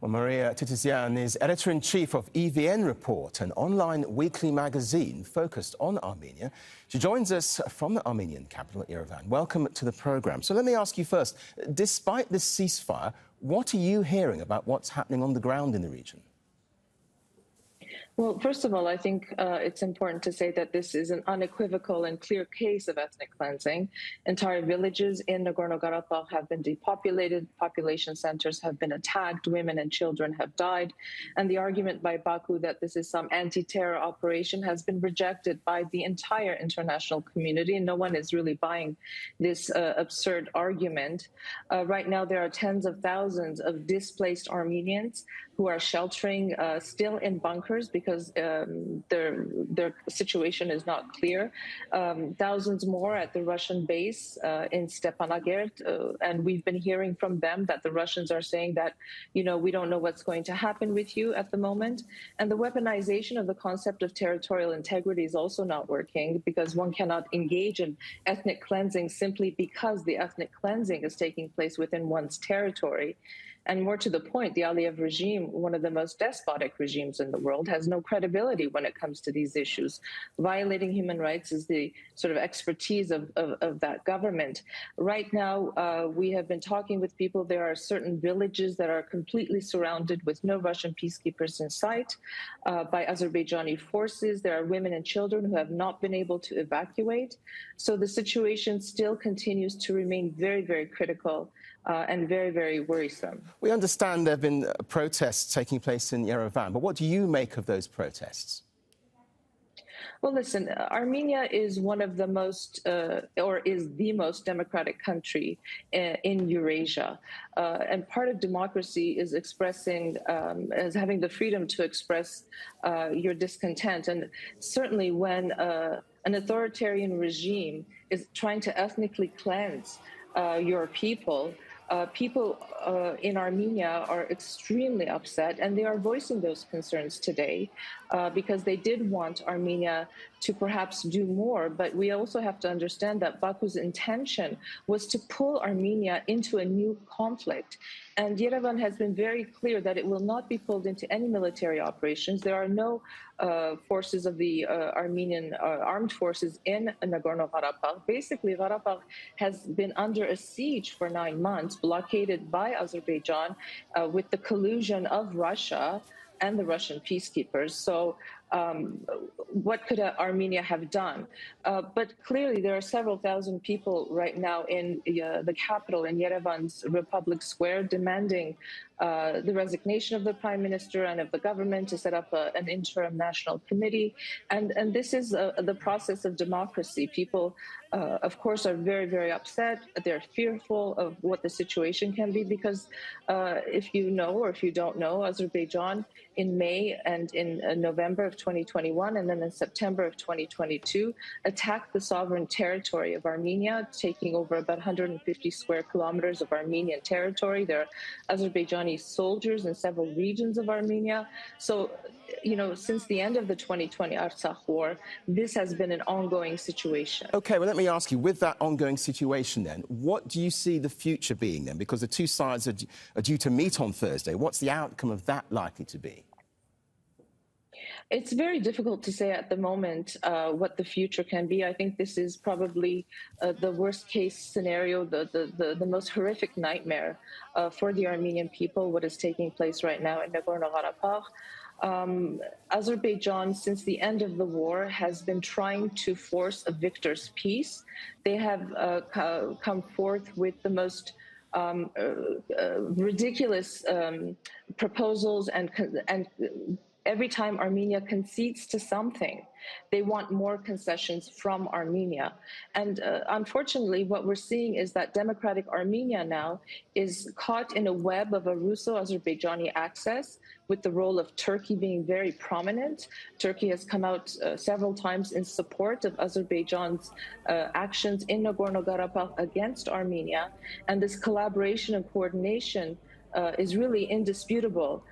Well, Maria Titizian is Editor-in-Chief of EVN Report, an online weekly magazine focused on Armenia. She joins us from the Armenian capital, Yerevan. Welcome to the programme. So let me ask you first, despite this ceasefire, what are you hearing about what's happening on the ground in the region? Well, first of all, I think it's important to say that this is an unequivocal and clear case of ethnic cleansing. Entire villages in Nagorno-Karabakh have been depopulated, population centers have been attacked, women and children have died. And the argument by Baku that this is some anti-terror operation has been rejected by the entire international community, and no one is really buying this absurd argument. Right now, there are tens of thousands of displaced Armenians who are sheltering still in bunkers because their situation is not clear. Thousands more at the Russian base in Stepanakert, and we've been hearing from them that the Russians are saying that, we don't know what's going to happen with you at the moment. And the weaponization of the concept of territorial integrity is also not working, because one cannot engage in ethnic cleansing simply because the ethnic cleansing is taking place within one's territory. And more to the point, the Aliyev regime, one of the most despotic regimes in the world, has no credibility when it comes to these issues. Violating human rights is the sort of expertise of that government. Right now, we have been talking with people. There are certain villages that are completely surrounded with no Russian peacekeepers in sight by Azerbaijani forces. There are women and children who have not been able to evacuate. So the situation still continues to remain very, very critical and very, very worrisome. We understand there have been protests taking place in Yerevan, but what do you make of those protests? Well, listen, Armenia is one of the most, or is the most democratic country in Eurasia. And part of democracy is expressing, as having the freedom to express your discontent. And certainly when an authoritarian regime is trying to ethnically cleanse your people, people in Armenia are extremely upset, and they are voicing those concerns today because they did want Armenia to perhaps do more. But we also have to understand that Baku's intention was to pull Armenia into a new conflict. And Yerevan has been very clear that it will not be pulled into any military operations. There are no forces of the Armenian armed forces in Nagorno-Karabakh. Basically, Karabakh has been under a siege for 9 months, blockaded by Azerbaijan with the collusion of Russia and the Russian peacekeepers. So what could Armenia have done? But clearly, there are several thousand people right now in the capital, in Yerevan's Republic Square, demanding the resignation of the Prime Minister and of the government to set up an interim national committee. And this is the process of democracy. People, of course, are very, very upset. They're fearful of what the situation can be, because if you know or if you don't know, Azerbaijan in May and in November of 2021 and then in September of 2022 attacked the sovereign territory of Armenia, taking over about 150 square kilometers of Armenian territory. There are Azerbaijani soldiers in several regions of Armenia. So, since the end of the 2020 Artsakh war, this has been an ongoing situation. OK, well, let me ask you, with that ongoing situation then, what do you see the future being then? Because the two sides are due to meet on Thursday. What's the outcome of that likely to be? It's very difficult to say at the moment what the future can be. I think this is probably the worst case scenario, the most horrific nightmare for the Armenian people, what is taking place right now in Nagorno-Karabakh. Azerbaijan, since the end of the war, has been trying to force a victor's peace. They have come forth with the most ridiculous proposals, and every time Armenia concedes to something, they want more concessions from Armenia. And unfortunately, what we're seeing is that democratic Armenia now is caught in a web of a Russo-Azerbaijani axis, with the role of Turkey being very prominent. Turkey has come out several times in support of Azerbaijan's actions in Nagorno-Karabakh against Armenia. And this collaboration and coordination is really indisputable.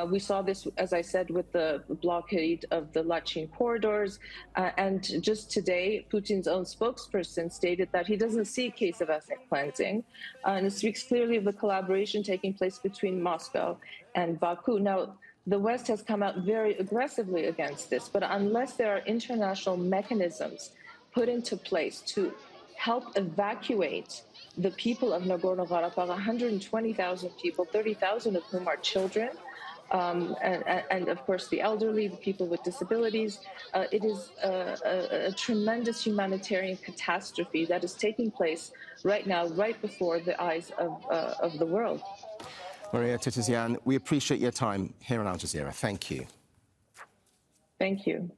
We saw this, as I said, with the blockade of the Lachin corridors. And just today, Putin's own spokesperson stated that he doesn't see a case of ethnic cleansing. And it speaks clearly of the collaboration taking place between Moscow and Baku. Now, the West has come out very aggressively against this, but unless there are international mechanisms put into place to help evacuate the people of Nagorno-Karabakh, 120,000 people, 30,000 of whom are children, and of course the elderly, the people with disabilities. It is a tremendous humanitarian catastrophe that is taking place right now, right before the eyes of the world. Maria Titizian, we appreciate your time here on Al Jazeera. Thank you. Thank you.